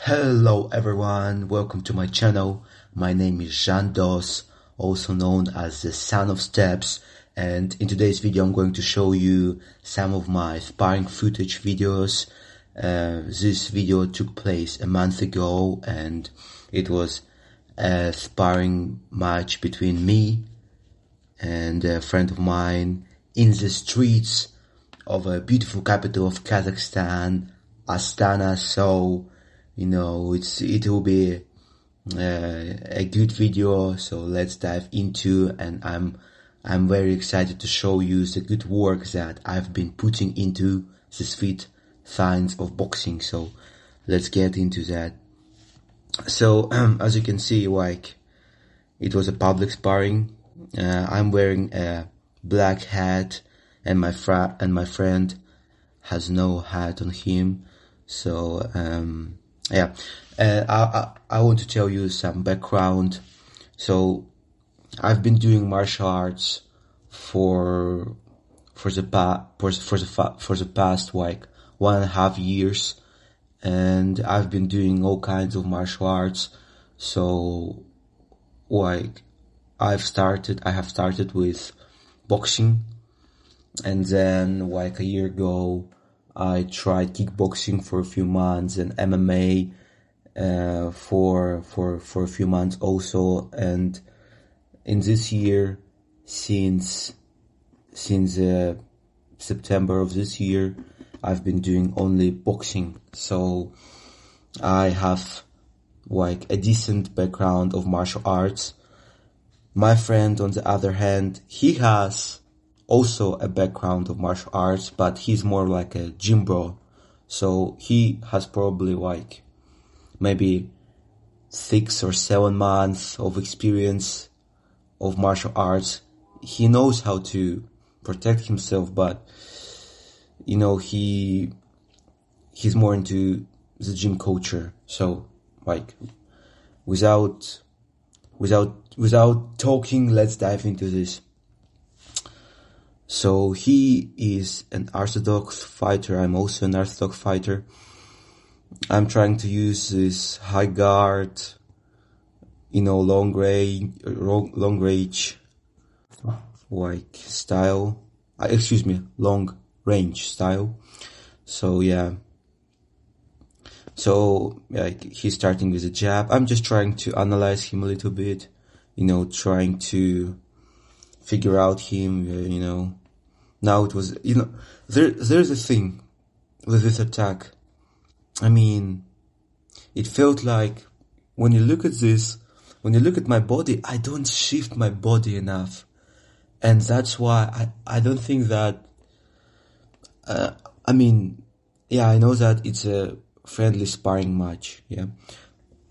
Hello everyone, welcome to my channel. My name is Jean Dos, also known as the Son of Steps, and in today's video I'm going to show you some of my sparring footage videos. This video took place a month ago and it was a sparring match between me and a friend of mine in the streets of a beautiful capital of Kazakhstan, Astana. So it will be a good video, so let's dive into, and I'm very excited to show you the good work that I've been putting into the street signs of boxing. So let's get into that. So as you can see, like, it was a public sparring. I'm wearing a black hat and my friend has no hat on him. So yeah, I want to tell you some background. So I've been doing martial arts for the past like 1.5 years, and I've been doing all kinds of martial arts. So like I have started with boxing, and then like a year ago I tried kickboxing for a few months and MMA for a few months also. And in this year, since September of this year, I've been doing only boxing. So I have like a decent background of martial arts. My friend, on the other hand, he has also a background of martial arts, but he's more like a gym bro. So he has probably like maybe 6 or 7 months of experience of martial arts. He knows how to protect himself, but he's more into the gym culture. So like without talking, let's dive into this. So he is an orthodox fighter. I'm also an orthodox fighter. I'm trying to use this high guard, long range, like style. Long range style. So yeah. So like he's starting with a jab. I'm just trying to analyze him a little bit, trying to figure out him, Now it was, there's a thing with this attack. I mean, it felt like when you look at my body, I don't shift my body enough. And that's why I don't think that, I know that it's a friendly sparring match,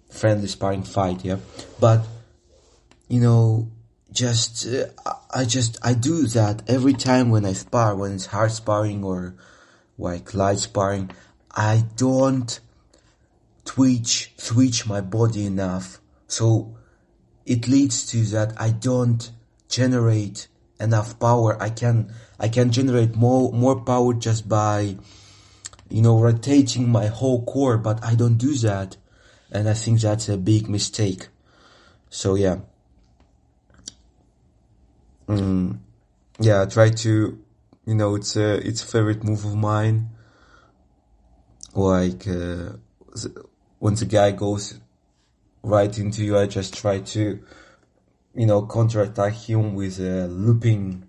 friendly sparring fight, but, I do that every time when I spar, when it's hard sparring or like light sparring. I don't switch my body enough, so it leads to that I don't generate enough power. I can generate more power just by rotating my whole core, but I don't do that, and I think that's a big mistake. So yeah. Try to, it's a favorite move of mine. Like, when the guy goes right into you, I just try to, counterattack him with a looping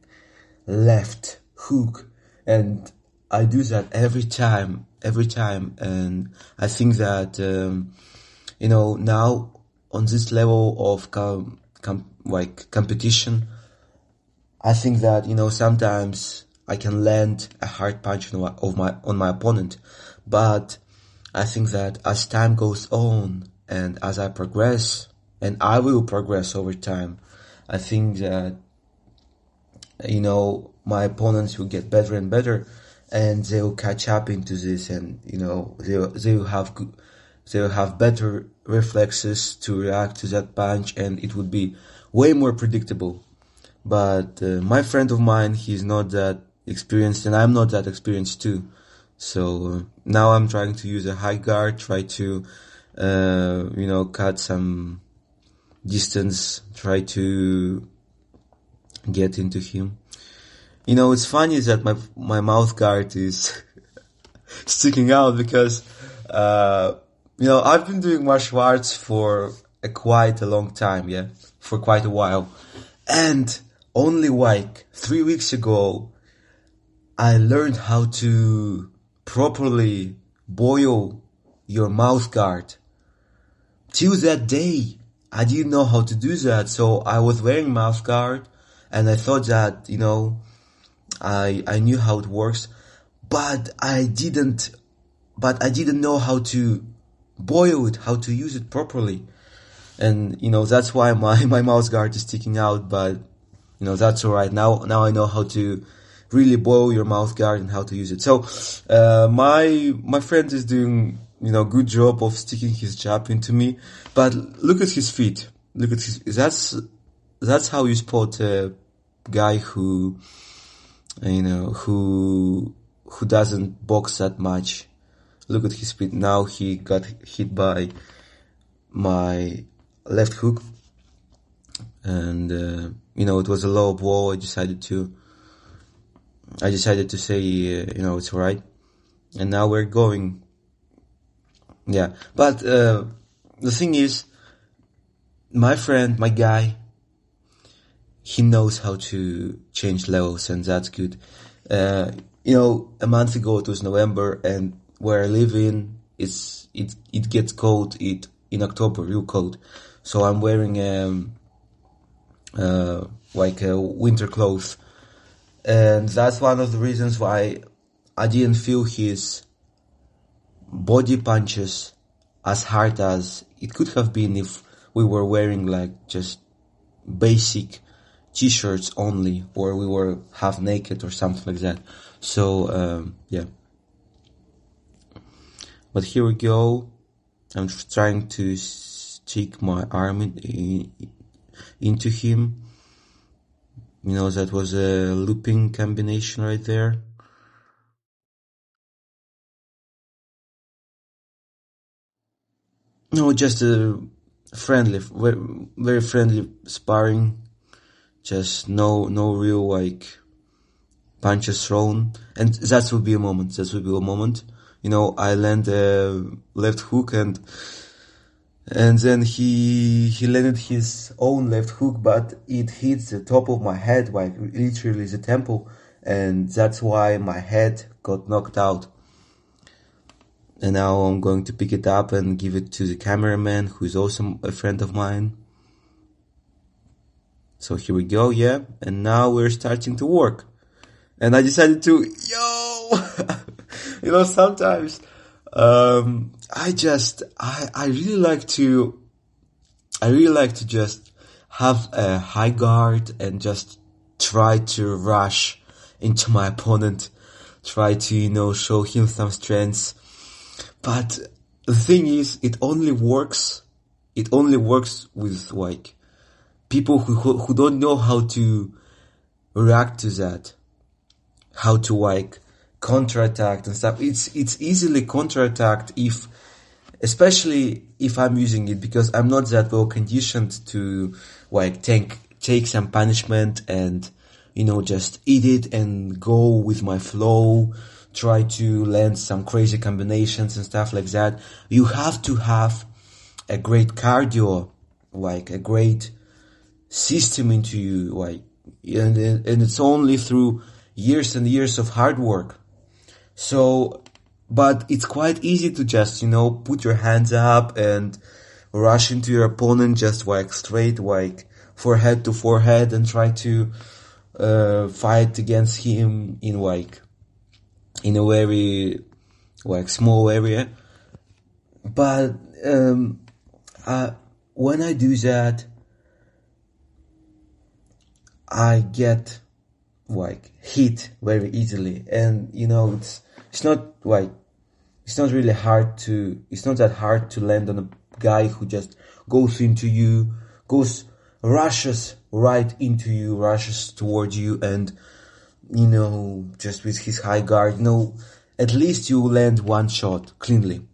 left hook. And I do that every time. And I think that, now on this level of competition, I think that, sometimes I can land a hard punch on my opponent, but I think that as time goes on and as I progress, and I will progress over time, I think that, my opponents will get better and better, and they will catch up into this, and, they will have better reflexes to react to that punch, and it would be way more predictable. But my friend of mine, he's not that experienced, and I'm not that experienced too. So now I'm trying to use a high guard, try to cut some distance, try to get into him. It's funny that my mouth guard is sticking out because, I've been doing martial arts for quite a long time, for quite a while. And only like 3 weeks ago, I learned how to properly boil your mouth guard. Till that day, I didn't know how to do that. So I was wearing mouth guard and I thought that, I knew how it works, but I didn't know how to boil it, how to use it properly. And, that's why my mouth guard is sticking out, but, that's alright. Now I know how to really boil your mouth guard and how to use it. So, my friend is doing, good job of sticking his jab into me, but look at his feet. That's how you spot a guy who doesn't box that much. Look at his feet. Now he got hit by my left hook, and it was a low blow. I decided to say it's alright, and now we're going. Yeah, but the thing is, my friend, my guy, he knows how to change levels, and that's good. A month ago it was November, and where I live in, it gets cold. In October, real cold. So I'm wearing like a winter clothes, and that's one of the reasons why I didn't feel his body punches as hard as it could have been if we were wearing like just basic t-shirts only, or we were half naked or something like that. So yeah, but here we go. I'm trying to stick my arm into him. That was a looping combination right there. No, just a friendly, very, very friendly sparring. Just no real like punches thrown, and that will be a moment. I land a left hook, and then he landed his own left hook, but it hits the top of my head, like literally the temple, and that's why my head got knocked out. And now I'm going to pick it up and give it to the cameraman, who is also a friend of mine. So here we go, yeah, and now we're starting to work. And I decided to, sometimes, I really like to just have a high guard and just try to rush into my opponent, try to, show him some strengths. But the thing is, it only works with like people who don't know how to react to that, how to like counterattack and stuff. It's easily counterattacked especially if I'm using it, because I'm not that well conditioned to like take some punishment and just eat it and go with my flow, try to land some crazy combinations and stuff like that. You have to have a great cardio, like a great system into you, like, and it's only through years and years of hard work. So, but it's quite easy to just, put your hands up and rush into your opponent just like straight, like forehead to forehead, and try to fight against him in a very like small area. But when I do that, I get like hit very easily, and it's not that hard to land on a guy who just rushes right into you, rushes towards you, and just with his high guard, at least you land one shot cleanly.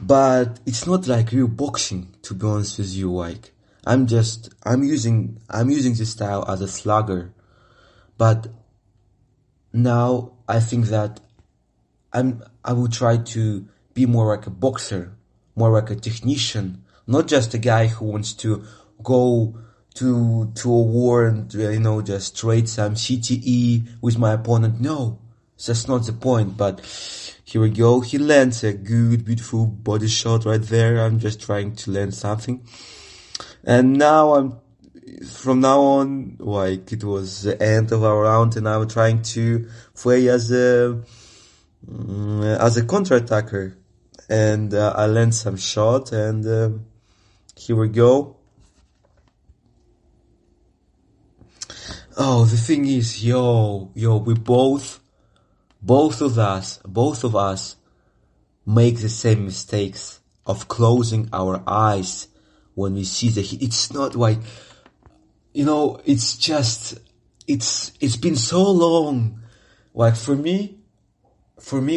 but it's not like real boxing, to be honest with you. Like, I'm using this style as a slugger, but now I think that I will try to be more like a boxer, more like a technician, not just a guy who wants to go to a war and just trade some CTE with my opponent. No, that's not the point. But here we go. He lands a good, beautiful body shot right there. I'm just trying to land something, and now from now on, like, it was the end of our round, and I'm trying to play as a counter-attacker, and I land some shot, and here we go. Oh, the thing is, we both of us make the same mistakes of closing our eyes when we see the hit. It's not like, it's just, it's been so long. Like, for me,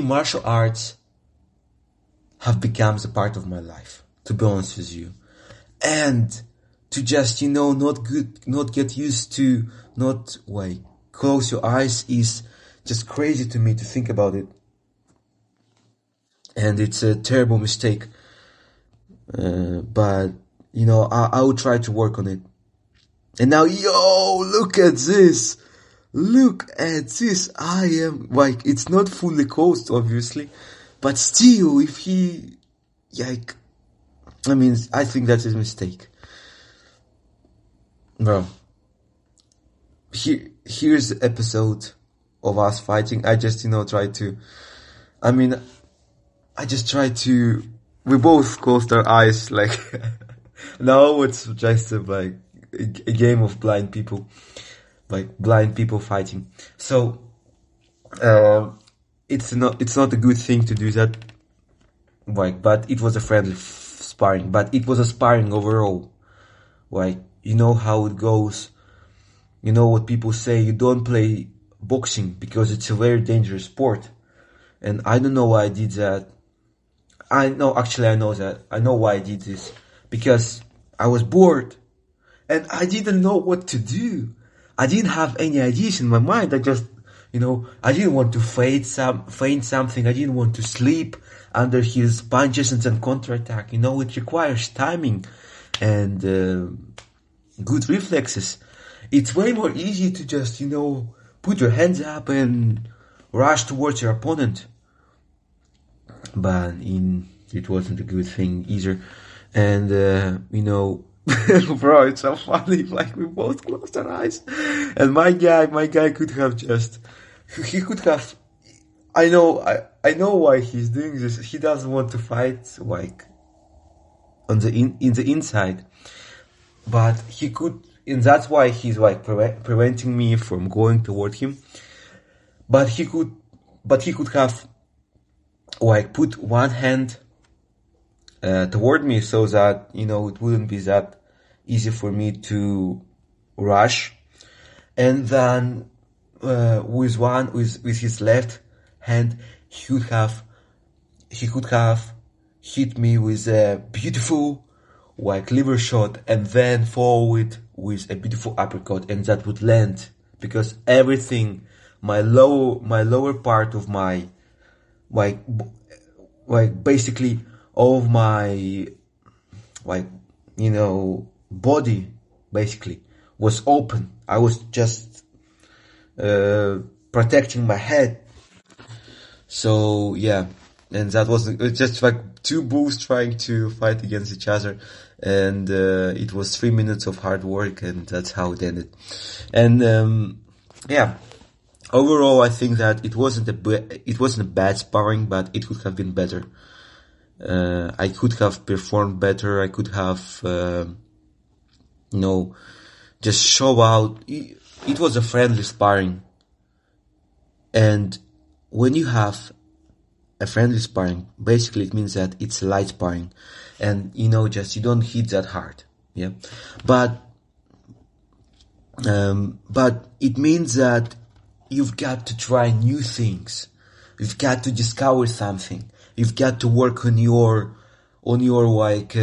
martial arts have become a part of my life, to be honest with you. And to just, not get used to not, like, close your eyes is just crazy to me to think about it. And it's a terrible mistake. But, I will try to work on it. And now, look at this. Look at this. I am, like, it's not fully closed, obviously. But still, if he, like, I think that's his mistake. Bro, here's the episode of us fighting. I just, we both closed our eyes, like, now it's just like a game of blind people, like blind people fighting. So, it's not a good thing to do that, like, but it was a friendly sparring, but it was a sparring overall. Like, you know how it goes. You know what people say, you don't play boxing because it's a very dangerous sport. And I don't know why I did that. I know that. I know why I did this. Because I was bored. And I didn't know what to do. I didn't have any ideas in my mind. I just, I didn't want to feint something. I didn't want to sleep under his punches and then counterattack. It requires timing and good reflexes. It's way more easy to just, put your hands up and rush towards your opponent. But it wasn't a good thing either. And, bro, it's so funny. Like, we both closed our eyes. And my guy could have just, he could have, I know why he's doing this. He doesn't want to fight, like, in the inside. But he could, and that's why he's, like, preventing me from going toward him. But he could have, like, put one hand toward me so that, it wouldn't be that easy for me to rush. And then, with his left hand, he could have hit me with a beautiful, like, liver shot, and then forward with a beautiful uppercut, and that would land, because everything, my lower part of my, like basically all of my, like, body basically was open. I was just protecting my head. So yeah, and that was just like two bulls trying to fight against each other, and it was 3 minutes of hard work, and that's how it ended. And yeah, overall, I think that it wasn't a bad sparring, but it could have been better. I could have performed better. I could have, just show out. It was a friendly sparring, and when you have a friendly sparring, basically it means that it's light sparring, and just you don't hit that hard, yeah. But it means that you've got to try new things. You've got to discover something. You've got to work on your on your like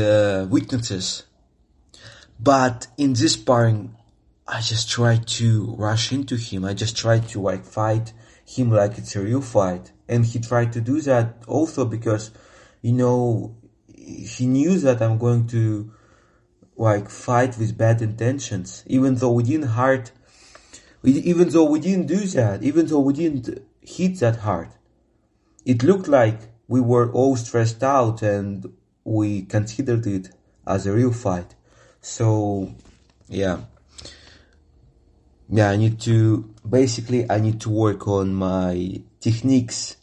weaknesses. But in this sparring, I just try to rush into him. I just try to like fight him like it's a real fight. And he tried to do that also because, you know, he knew that I'm going to like fight with bad intentions. Even though we didn't even though we didn't do that, even though we didn't hit that hard. It looked like we were all stressed out and we considered it as a real fight. So, yeah, I need to work on my techniques.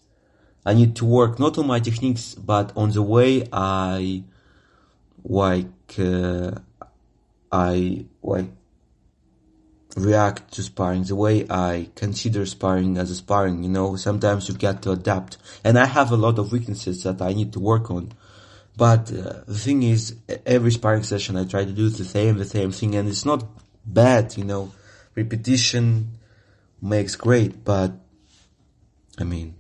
I need to work not on my techniques, but on the way I react to sparring, the way I consider sparring as a sparring. You know, sometimes you get to adapt, and I have a lot of weaknesses that I need to work on. But the thing is, every sparring session I try to do the same thing, and it's not bad, you know. Repetition makes great, but I mean,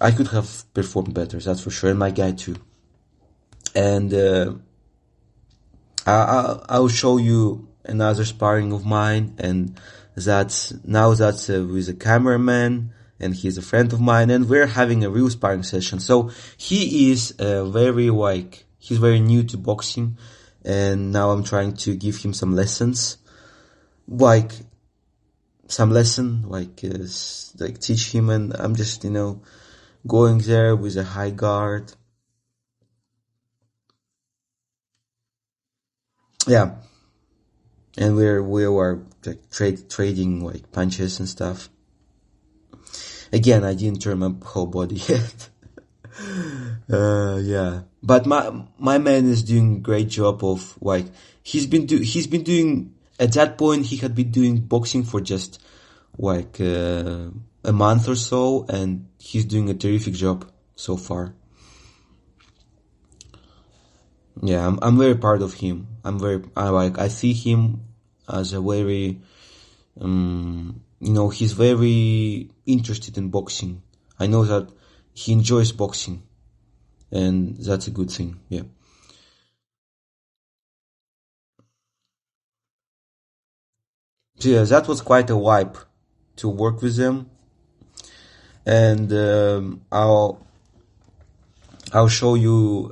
I could have performed better, that's for sure, and my guy too. And I'll show you another sparring of mine, and that's with a cameraman, and he's a friend of mine, and we're having a real sparring session. So he is he's very new to boxing, and now I'm trying to give him some lessons, teach him, and I'm just, you know, going there with a high guard. Yeah. And we were like trading like punches and stuff. Again, I didn't turn my whole body yet. Yeah, but my man is doing a great job of like he's been doing at that point. He had been doing boxing for just like a month or so, and he's doing a terrific job so far. Yeah, I'm very proud of him. I see him as a very, you know, he's very interested in boxing. I know that he enjoys boxing, and that's a good thing. Yeah. So yeah, that was quite a vibe to work with them, and I'll show you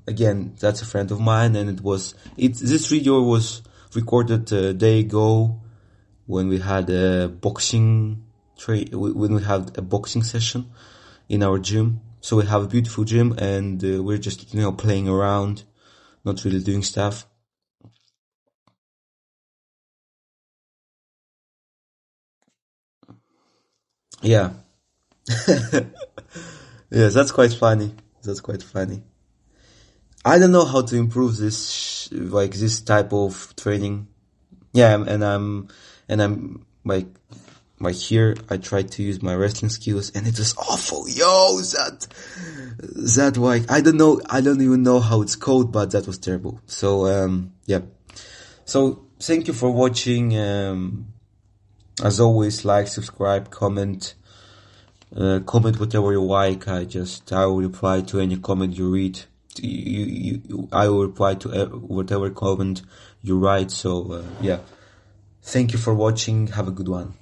again. That's a friend of mine, and this video was recorded a day ago when we had a boxing session in our gym. So we have a beautiful gym, and we're just, you know, playing around, not really doing stuff. Yeah. Yeah, that's quite funny. I don't know how to improve this type of training. Yeah, and I'm like here I tried to use my wrestling skills, and it was awful. Yo, that like I don't even know how it's called, but that was terrible. So yeah. So thank you for watching. As always, like, subscribe, comment whatever you like. I will reply to any comment you read. I will reply to whatever comment you write. So yeah, thank you for watching. Have a good one.